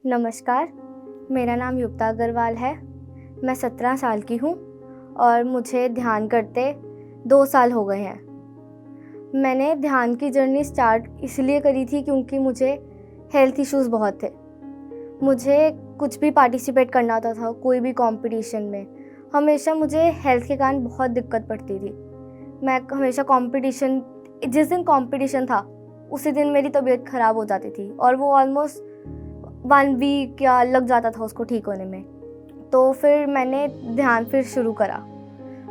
नमस्कार, मेरा नाम युक्ता अग्रवाल है। मैं 17 साल की हूँ और मुझे ध्यान करते 2 साल हो गए हैं। मैंने ध्यान की जर्नी स्टार्ट इसलिए करी थी क्योंकि मुझे हेल्थ इश्यूज़ बहुत थे। मुझे कुछ भी पार्टिसिपेट करना होता था, कोई भी कंपटीशन में, हमेशा मुझे हेल्थ के कारण बहुत दिक्कत पड़ती थी। मैं हमेशा जिस दिन कंपटीशन था उसी दिन मेरी तबीयत ख़राब हो जाती थी और वो ऑलमोस्ट 1 वीक या लग जाता था उसको ठीक होने में। तो फिर मैंने ध्यान शुरू करा।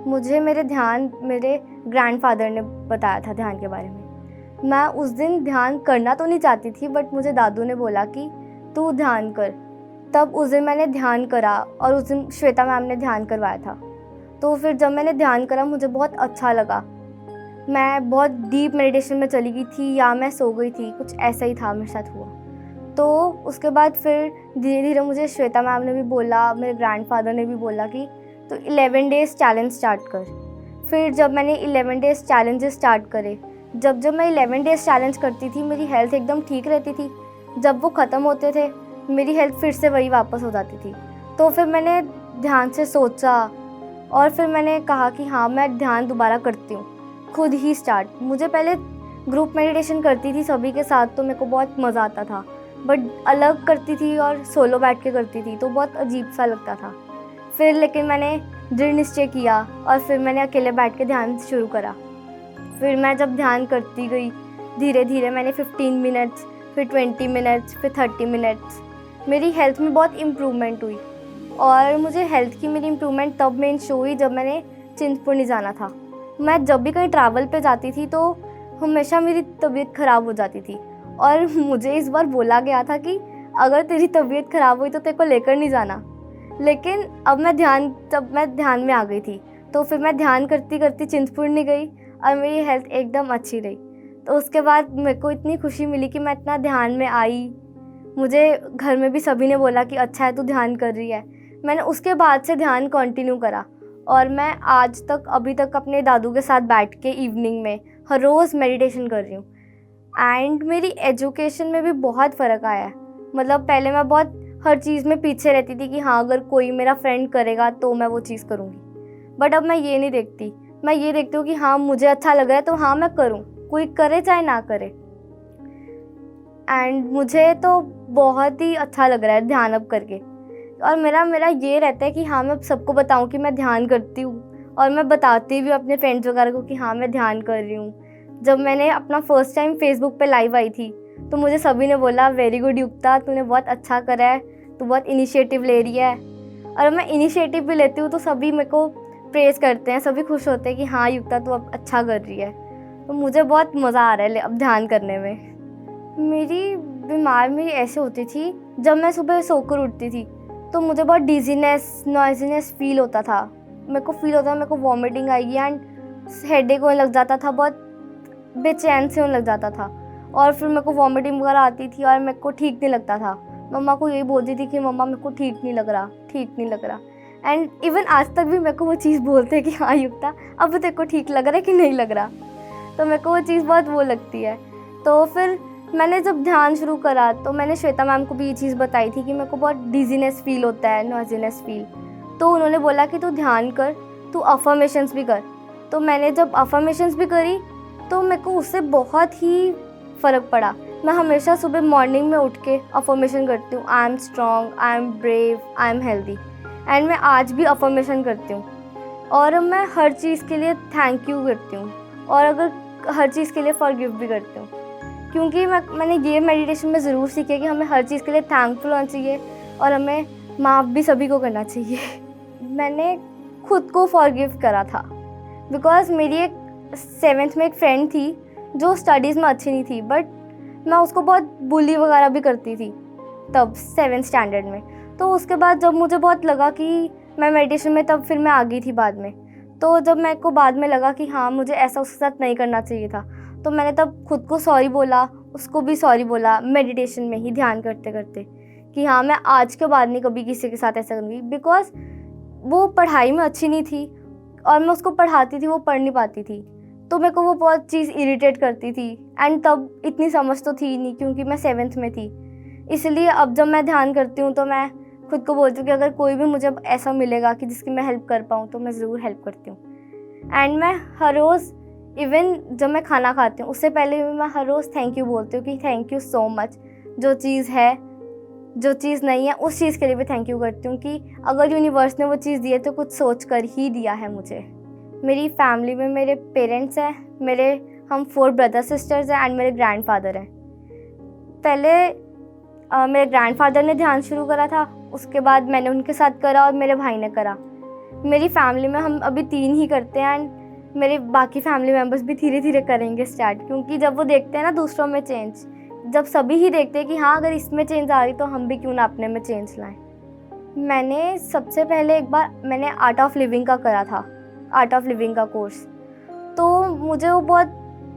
मुझे मेरे ग्रैंडफादर ने बताया था ध्यान के बारे में। मैं उस दिन ध्यान करना तो नहीं चाहती थी, बट मुझे दादू ने बोला कि तू ध्यान कर। तब उस दिन मैंने ध्यान करा और उस दिन श्वेता मैम ने ध्यान करवाया था। तो फिर जब मैंने ध्यान करा मुझे बहुत अच्छा लगा। मैं बहुत डीप मेडिटेशन में चली गई थी या मैं सो गई थी, कुछ ऐसा ही था मेरे साथ हुआ। तो उसके बाद फिर धीरे धीरे मुझे श्वेता मैम ने भी बोला, मेरे ग्रैंडफादर ने भी बोला कि तो 11 डेज़ चैलेंज स्टार्ट कर। फिर जब मैंने 11 डेज़ चैलेंजेस स्टार्ट करे, जब मैं 11 डेज़ चैलेंज करती थी मेरी हेल्थ एकदम ठीक रहती थी। जब वो ख़त्म होते थे मेरी हेल्थ फिर से वही वापस हो जाती थी। तो फिर मैंने ध्यान से सोचा और फिर मैंने कहा कि हाँ, मैं ध्यान दोबारा करती हूँ, खुद ही स्टार्ट। मुझे पहले ग्रुप मेडिटेशन करती थी सभी के साथ, तो मेरे को बहुत मज़ा आता था, बट अलग करती थी और सोलो बैठ के करती थी तो बहुत अजीब सा लगता था। फिर लेकिन मैंने दृढ़ निश्चय किया और फिर मैंने अकेले बैठ के ध्यान शुरू करा। फिर मैं जब ध्यान करती गई धीरे धीरे मैंने 15 मिनट्स, फिर 20 मिनट्स, फिर 30 मिनट्स, मेरी हेल्थ में बहुत इम्प्रूवमेंट हुई। और मुझे हेल्थ की मेरी इम्प्रूवमेंट तब मेन शो हुई जब मैंने चिंतपूर्णी जाना था। मैं जब भी कहीं ट्रैवल पे जाती थी तो हमेशा मेरी तबीयत ख़राब हो जाती थी और मुझे इस बार बोला गया था कि अगर तेरी तबीयत ख़राब हुई तो तेरे को लेकर नहीं जाना। लेकिन अब जब मैं ध्यान में आ गई थी तो फिर मैं ध्यान करती करती चिंतपूर्णी गई और मेरी हेल्थ एकदम अच्छी रही। तो उसके बाद मेरे को इतनी खुशी मिली कि मैं इतना ध्यान में आई। मुझे घर में भी सभी ने बोला कि अच्छा है तू ध्यान कर रही है। मैंने उसके बाद से ध्यान कंटिन्यू करा और मैं अभी तक अपने दादू के साथ बैठ के इवनिंग में हर रोज़ मेडिटेशन कर रही हूँ। एंड मेरी एजुकेशन में भी बहुत फ़र्क आया है। मतलब पहले मैं बहुत हर चीज़ में पीछे रहती थी कि हाँ, अगर कोई मेरा फ्रेंड करेगा तो मैं वो चीज़ करूँगी, बट अब मैं ये नहीं देखती। मैं ये देखती हूँ कि हाँ, मुझे अच्छा लग रहा है तो हाँ मैं करूँ, कोई करे चाहे ना करे। एंड मुझे तो बहुत ही अच्छा लग रहा है ध्यान अब करके। और मेरा ये रहता है कि हाँ, मैं सबको बताऊँ कि मैं ध्यान करती हूँ और मैं बताती भी अपने फ्रेंड्स वगैरह को कि हाँ मैं ध्यान कर रही हूँ। जब मैंने अपना फर्स्ट टाइम फेसबुक पे लाइव आई थी तो मुझे सभी ने बोला वेरी गुड युक्ता, तूने बहुत अच्छा करा है, तू बहुत इनिशिएटिव ले रही है। और मैं इनिशिएटिव भी लेती हूँ तो सभी मेरे को प्रेज़ करते हैं, सभी खुश होते हैं कि हाँ युक्ता तू अब अच्छा कर रही है। तो मुझे बहुत मज़ा आ रहा है अब ध्यान करने में। मेरी बीमार मेरी ऐसे होती थी, जब मैं सुबह सोकर उठती थी तो मुझे बहुत डिजीनेस, नॉइजीनेस फील होता था। मेरे को वॉमिटिंग आएगी एंड हेडेक होने लग जाता था, बहुत बेचैन से होने लग जाता था और फिर मेरे को वॉमिटिंग वगैरह आती थी और मेरे को ठीक नहीं लगता था। मम्मा को यही बोलती थी कि मम्मा मेरे को ठीक नहीं लग रहा। एंड इवन आज तक भी मेरे को वो चीज़ बोलते हैं कि हाँ युक्ता अब तेरे को ठीक लग रहा है कि नहीं लग रहा। तो मेरे को वो चीज़ बहुत वो लगती है। तो फिर मैंने जब ध्यान शुरू करा तो मैंने श्वेता मैम को भी ये चीज़ बताई थी कि मेरे को बहुत डिजीनेस फील होता है, नॉइजीनेस फील। तो उन्होंने बोला कि तू ध्यान कर, तू अफर्मेशंस भी कर। तो मैंने जब अफर्मेशंस भी करी तो मेरे को उससे बहुत ही फ़र्क पड़ा। मैं हमेशा सुबह मॉर्निंग में उठ के अफर्मेशन करती हूँ, I am strong, I am brave, I am healthy. And मैं आज भी अफर्मेशन करती हूँ और मैं हर चीज़ के लिए थैंक यू करती हूँ और अगर हर चीज़ के लिए फॉरगिव भी करती हूँ। क्योंकि मैंने ये मेडिटेशन में ज़रूर सीखा कि हमें हर चीज़ के लिए थैंकफुल होना चाहिए और हमें माफ़ भी सभी को करना चाहिए। मैंने खुद को फॉरगिव करा था बिकॉज़ मेरी एक 7th में एक फ्रेंड थी जो स्टडीज़ में अच्छी नहीं थी, बट मैं उसको बहुत बुली वगैरह भी करती थी तब 7th स्टैंडर्ड में। तो उसके बाद जब मुझे बहुत लगा कि मैं मेडिटेशन में, तब फिर मैं आ गई थी बाद में। तो जब मेरे को बाद में लगा कि हाँ मुझे ऐसा उसके साथ नहीं करना चाहिए था, तो मैंने तब खुद को सॉरी बोला, उसको भी सॉरी बोला मेडिटेशन में ही ध्यान करते करते कि हाँ मैं आज के बाद नहीं कभी किसी के साथ ऐसा करूँगी। बिकॉज़ वो पढ़ाई में अच्छी नहीं थी और मैं उसको पढ़ाती थी, वो पढ़ नहीं पाती थी, तो मेरे को वो बहुत चीज़ इरिटेट करती थी। एंड तब इतनी समझ तो थी नहीं क्योंकि मैं 7th में थी। इसलिए अब जब मैं ध्यान करती हूँ तो मैं खुद को बोलती हूँ कि अगर कोई भी मुझे ऐसा मिलेगा कि जिसकी मैं हेल्प कर पाऊँ तो मैं ज़रूर हेल्प करती हूँ। एंड मैं हर रोज़, इवन जब मैं खाना खाती हूँ उससे पहले भी मैं हर रोज़ थैंक यू बोलती हूँ कि थैंक यू सो मच। जो चीज़ है, जो चीज़ नहीं है, उस चीज़ के लिए भी थैंक यू करती हूँ कि अगर यूनिवर्स ने वो चीज़ दी है तो कुछ सोच कर ही दिया है मुझे। मेरी फैमिली में मेरे पेरेंट्स हैं, हम 4 ब्रदर सिस्टर्स हैं एंड मेरे ग्रैंडफादर हैं। पहले मेरे ग्रैंडफादर ने ध्यान शुरू करा था, उसके बाद मैंने उनके साथ करा और मेरे भाई ने करा। मेरी फैमिली में हम अभी 3 ही करते हैं एंड मेरे बाकी फैमिली मेम्बर्स भी धीरे धीरे करेंगे स्टार्ट, क्योंकि जब वो देखते हैं ना दूसरों में चेंज, जब सभी ही देखते हैं कि हाँ अगर इसमें चेंज आ रही तो हम भी क्यों ना अपने में चेंज लाएं। मैंने सबसे पहले एक बार मैंने आर्ट ऑफ लिविंग का करा था, आर्ट ऑफ लिविंग का कोर्स। तो मुझे वो बहुत,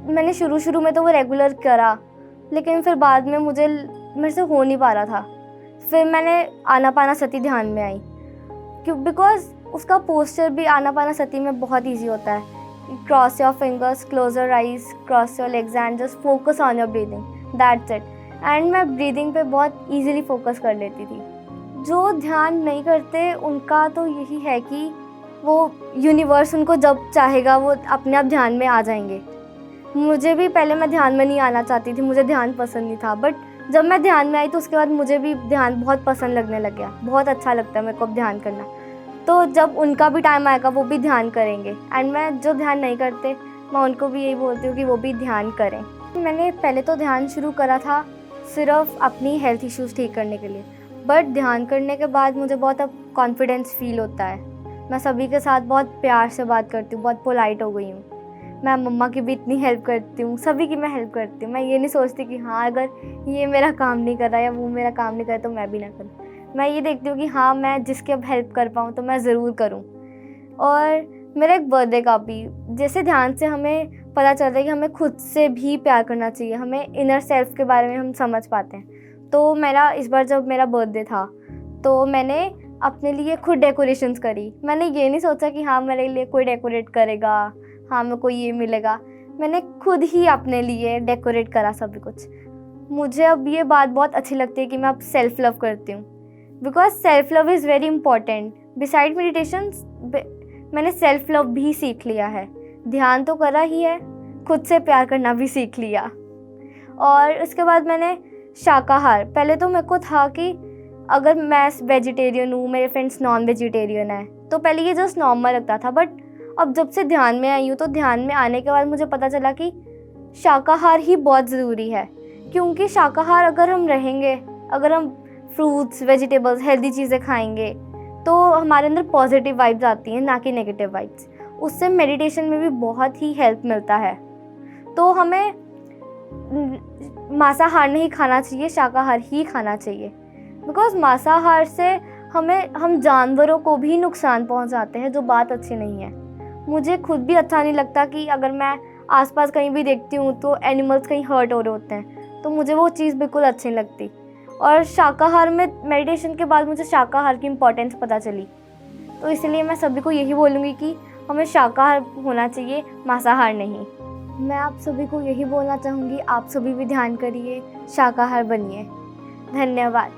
मैंने शुरू में तो वो रेगुलर करा, लेकिन फिर बाद में मेरे से हो नहीं पा रहा था। फिर मैंने आनापानासती ध्यान में आई, क्यों, बिकॉज उसका पोस्चर भी आनापानासती में बहुत ईजी होता है। Cross your fingers, close your eyes, cross your legs and just focus on your breathing, that's it. And मैं ब्रीदिंग पे बहुत ईजीली फोकस कर लेती थी। जो ध्यान नहीं करते उनका तो यही है कि वो यूनिवर्स उनको जब चाहेगा वो अपने आप ध्यान में आ जाएंगे। मुझे भी पहले मैं ध्यान में नहीं आना चाहती थी, मुझे ध्यान पसंद नहीं था, बट जब मैं ध्यान में आई तो उसके बाद मुझे भी ध्यान बहुत पसंद लगने लग गया। बहुत अच्छा लगता है मेरे को अब ध्यान करना। तो जब उनका भी टाइम आएगा वो भी ध्यान करेंगे, एंड मैं जो ध्यान नहीं करते मैं उनको भी यही बोलती हूँ कि वो भी ध्यान करें। मैंने पहले तो ध्यान शुरू करा था सिर्फ अपनी हेल्थ इश्यूज़ ठीक करने के लिए, बट ध्यान करने के बाद मुझे बहुत अब कॉन्फिडेंस फील होता है। मैं सभी के साथ बहुत प्यार से बात करती हूँ, बहुत पोलाइट हो गई हूँ। मैं मम्मा की भी इतनी हेल्प करती हूँ, सभी की मैं हेल्प करती हूँ। मैं ये नहीं सोचती कि हाँ अगर ये मेरा काम नहीं कर रहा या वो मेरा काम नहीं कर रहा तो मैं भी ना करूँ। मैं ये देखती हूँ कि हाँ मैं जिसकी अब हेल्प कर पाऊँ तो मैं ज़रूर करूँ। और मेरा एक बर्थडे का भी, जैसे ध्यान से हमें पता चलता है कि हमें खुद से भी प्यार करना चाहिए, हमें इनर सेल्फ के बारे में हम समझ पाते हैं। तो मेरा इस बार जब मेरा बर्थडे था तो मैंने अपने लिए खुद डेकोरेशंस करी। मैंने ये नहीं सोचा कि हाँ मेरे लिए कोई डेकोरेट करेगा, हाँ मेरे को ये मिलेगा। मैंने खुद ही अपने लिए डेकोरेट करा सब कुछ। मुझे अब ये बात बहुत अच्छी लगती है कि मैं अब सेल्फ लव करती हूँ, because self love is very important. Beside meditation मैंने सेल्फ लव भी सीख लिया है। ध्यान तो करा ही है, खुद से प्यार करना भी सीख लिया। और उसके बाद मैंने शाकाहार, पहले तो मेरे को था कि अगर मैं वेजिटेरियन हूँ, मेरे फ्रेंड्स नॉन वेजिटेरियन है, तो पहले ये जस्ट नॉर्मल लगता था। बट अब जब से ध्यान में आई हूँ तो ध्यान में आने के बाद मुझे पता चला कि शाकाहार ही बहुत ज़रूरी है। क्योंकि शाकाहार अगर हम रहेंगे, अगर हम फ्रूट्स, वेजिटेबल्स, हेल्दी चीज़ें खाएंगे तो हमारे अंदर पॉजिटिव वाइब्स आती हैं, ना कि नेगेटिव वाइब्स। उससे मेडिटेशन में भी बहुत ही हेल्प मिलता है। तो हमें मांसाहार नहीं खाना चाहिए, शाकाहार ही खाना चाहिए। बिकॉज मांसाहार से हम जानवरों को भी नुकसान पहुंचाते हैं, जो बात अच्छी नहीं है। मुझे खुद भी अच्छा नहीं लगता कि अगर मैं आसपास कहीं भी देखती हूँ तो एनिमल्स कहीं हर्ट हो रहे होते हैं, तो मुझे वो चीज़ बिल्कुल अच्छी नहीं लगती। और शाकाहार में मेडिटेशन के बाद मुझे शाकाहार की इम्पोर्टेंस पता चली। तो इसलिए मैं सभी को यही बोलूँगी कि हमें शाकाहार होना चाहिए, मांसाहार नहीं। मैं आप सभी को यही बोलना चाहूँगी, आप सभी भी ध्यान करिए, शाकाहार बनिए। धन्यवाद।